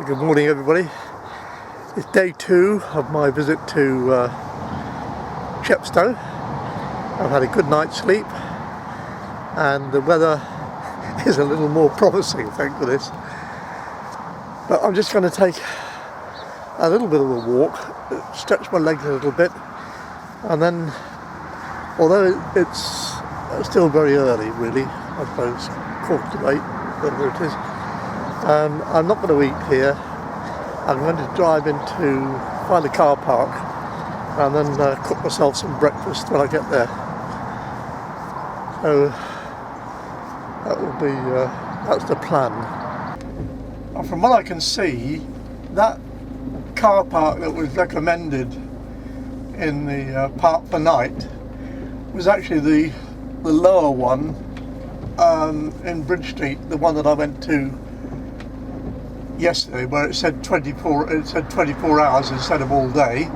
Good morning everybody. It's day 2 of my visit to Chepstow. I've had a good night's sleep and the weather is a little more promising, thank goodness. But I'm just going to take a little bit of a walk, stretch my legs a little bit, and then, although it's still very early really, I suppose 7:45, whatever it is, I'm not going to eat here. I'm going to drive find a car park and then cook myself some breakfast when I get there. So that will be, that's the plan. And from what I can see, that car park that was recommended in the Park for Night was actually the lower one in Bridge Street, the one that I went to yesterday, where it said 24 hours instead of all day,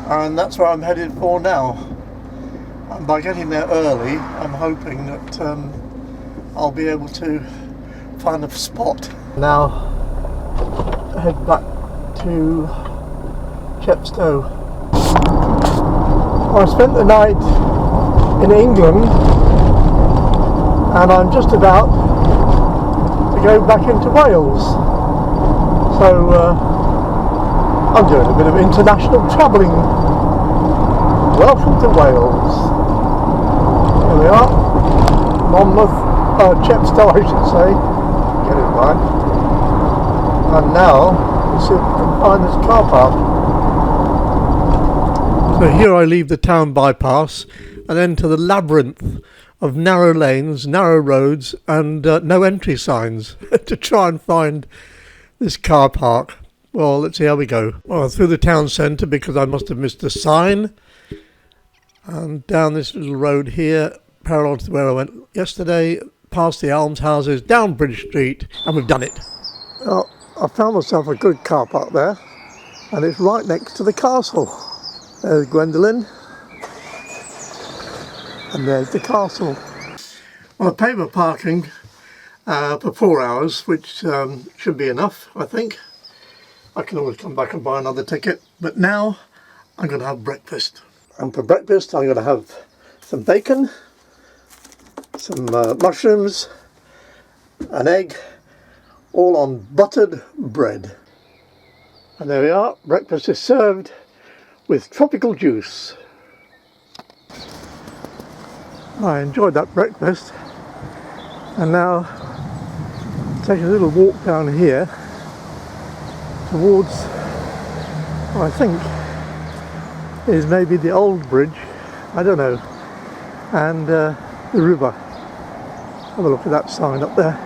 and that's where I'm headed for now. And by getting there early, I'm hoping that I'll be able to find a spot. Now head back to Chepstow. I spent the night in England and I'm just about go back into Wales, so I'm doing a bit of international travelling. Welcome to Wales. Here we are, Chepstow I should say, get it right. And now let's see if we can find this car park. So here I leave the town bypass and enter the labyrinth of narrow lanes, narrow roads and no entry signs to try and find this car park. Well, let's see how we go. Well, through the town centre because I must have missed a sign, and down this little road here parallel to where I went yesterday, past the almshouses, down Bridge Street, and we've done it. Well, I found myself a good car park there and it's right next to the castle. There's Gwendolyn. And there's the castle. Well, I paid my parking for 4 hours, which should be enough, I think. I can always come back and buy another ticket. But now I'm going to have breakfast. And for breakfast I'm going to have some bacon, some mushrooms, an egg, all on buttered bread. And there we are, breakfast is served with tropical juice. I enjoyed that breakfast, and now taking a little walk down here towards what I think is maybe the old bridge, I don't know, and the river. Have a look at that sign up there.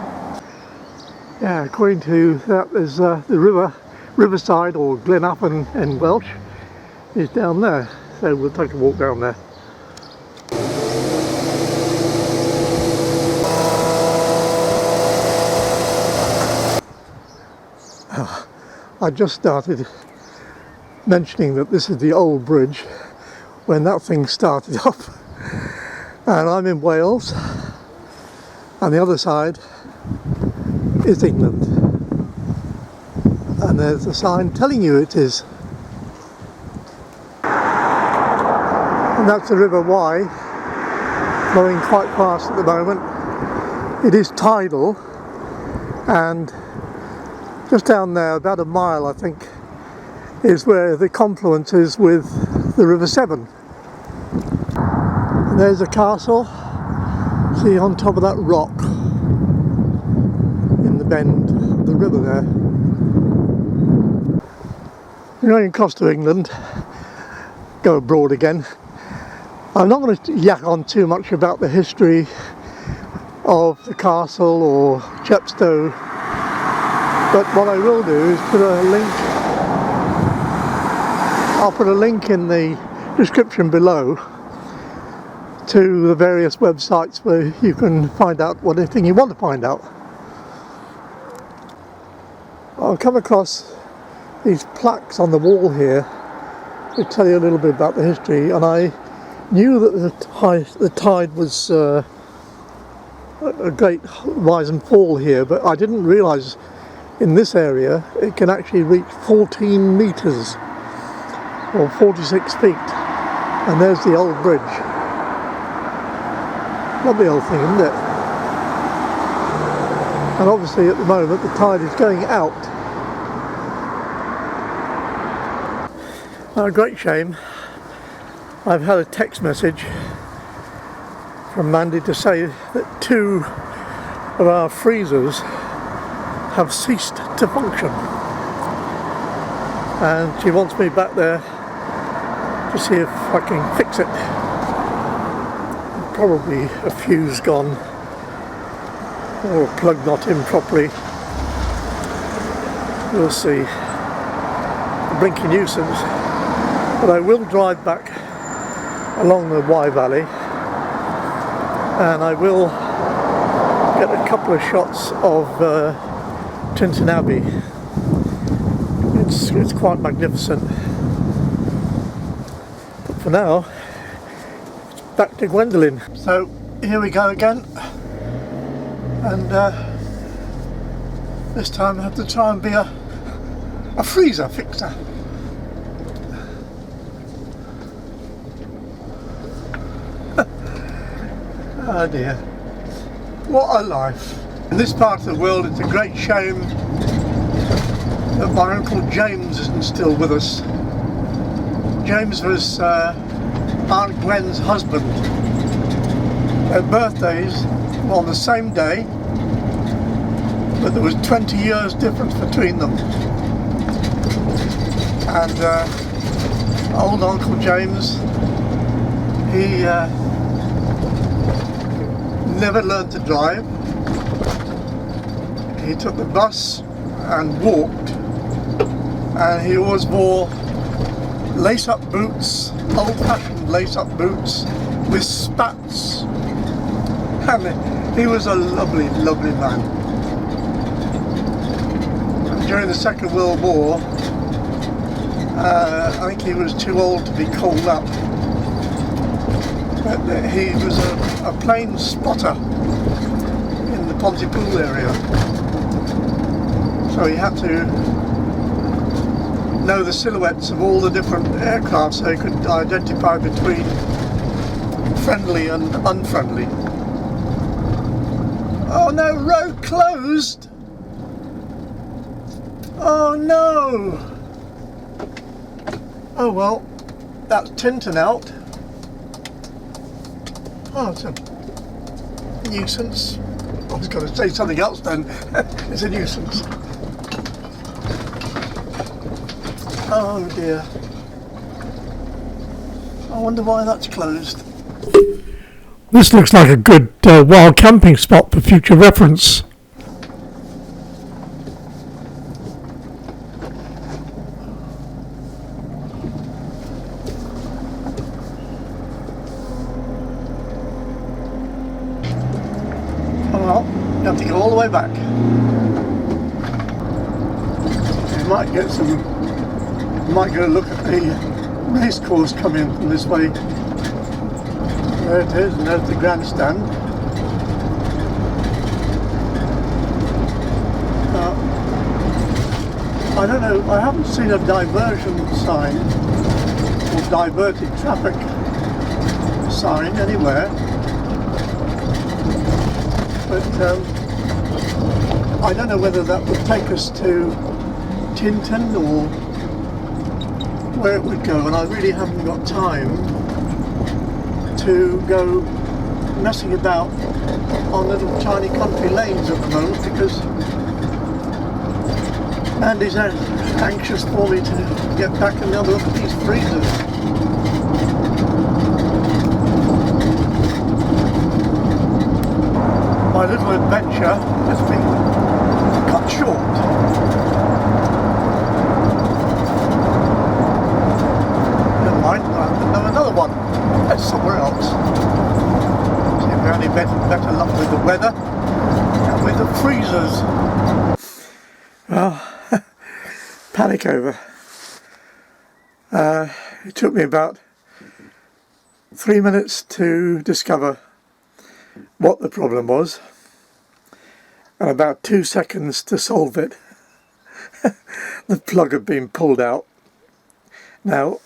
Yeah, according to that, there's the Riverside, or Glen Uppen in Welsh, is down there, so we'll take a walk down there. I just started mentioning that this is the old bridge when that thing started up, and I'm in Wales and the other side is England, and there's a sign telling you it is, and that's the River Wye flowing quite fast at the moment. It is tidal, and just down there, about a mile I think, is where the confluence is with the River Severn. And there's a castle, see, on top of that rock in the bend of the river there. We're going across to England, go abroad again. I'm not going to yak on too much about the history of the castle or Chepstow, but what I will do is put a link. I'll put a link in the description below to the various websites where you can find out anything you want to find out. I'll come across these plaques on the wall here to tell you a little bit about the history, and I knew that the tide was a great rise and fall here, but I didn't realise in this area it can actually reach 14 metres or 46 feet. And there's the old bridge. Lovely old thing, isn't it? And obviously at the moment the tide is going out. A great shame. I've had a text message from Mandy to say that 2 of our freezers have ceased to function. And she wants me back there to see if I can fix it. Probably a fuse gone or a plug not in properly. We'll see. A blinking nuisance. But I will drive back along the Wye Valley and I will get a couple of shots of Tintern Abbey. It's quite magnificent. But for now, back to Gwendolyn. So here we go again, and this time I have to try and be a freezer fixer. Oh dear, what a life. In this part of the world it's a great shame that my Uncle James isn't still with us. James was Aunt Gwen's husband. Their birthdays were on the same day, but there was 20 years difference between them. And old Uncle James, he never learned to drive. He took the bus and walked, and he always wore lace-up boots, old-fashioned lace-up boots with spats. And he was a lovely, lovely man. And during the Second World War, I think he was too old to be called up. But he was a plane spotter in the Pontypool area. So he had to know the silhouettes of all the different aircraft so he could identify between friendly and unfriendly. Oh no, road closed! Oh no! Oh well, that's Tintern out. Oh, it's a nuisance. I was going to say something else then. It's a nuisance. Oh dear. I wonder why that's closed. This looks like a good wild camping spot for future reference. Oh well, you have to go all the way back. You might get some. Might go look at the race course coming from this way. There it is, and there's the grandstand. I don't know, I haven't seen a diversion sign or diverted traffic sign anywhere. But I don't know whether that would take us to Tintern or where it would go, and I really haven't got time to go messing about on little tiny country lanes at the moment because Andy's anxious for me to get back and have a look at these freezers. My little adventure has been cut short. Another one. That's somewhere else. See if we only better luck with the weather and with the freezers. Well, panic over. It took me about 3 minutes to discover what the problem was and about 2 seconds to solve it. the plug had been pulled out. Now,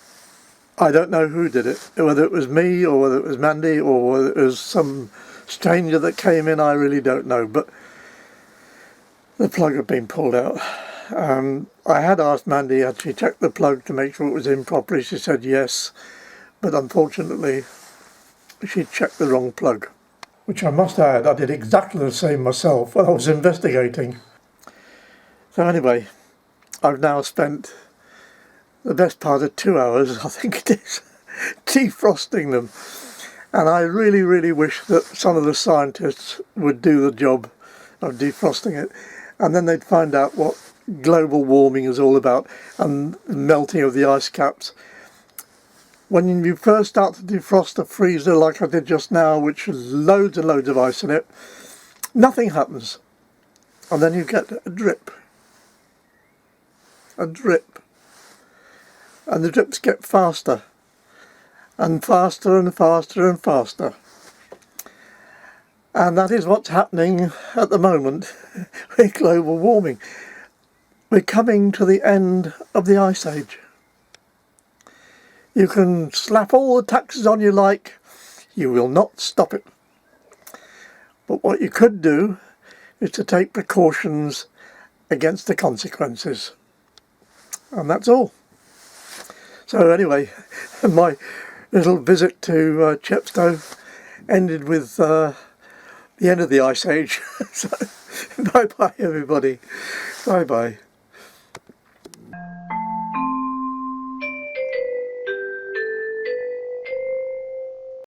I don't know who did it, whether it was me or whether it was Mandy or whether it was some stranger that came in, I really don't know, but the plug had been pulled out. I had asked Mandy, had she checked the plug to make sure it was in properly. She said yes, but unfortunately she checked the wrong plug, which I must add, I did exactly the same myself when I was investigating. So anyway, I've now spent the best part of 2 hours, I think it is, defrosting them. And I really, really wish that some of the scientists would do the job of defrosting it, and then they'd find out what global warming is all about and the melting of the ice caps. When you first start to defrost a freezer like I did just now, which has loads and loads of ice in it, nothing happens. And then you get a drip. A drip. And the drips get faster. And faster and faster and faster. And that is what's happening at the moment with global warming. We're coming to the end of the Ice Age. You can slap all the taxes on you like, you will not stop it. But what you could do is to take precautions against the consequences. And that's all. So anyway, my little visit to Chepstow ended with the end of the Ice Age. So bye bye everybody. Bye bye.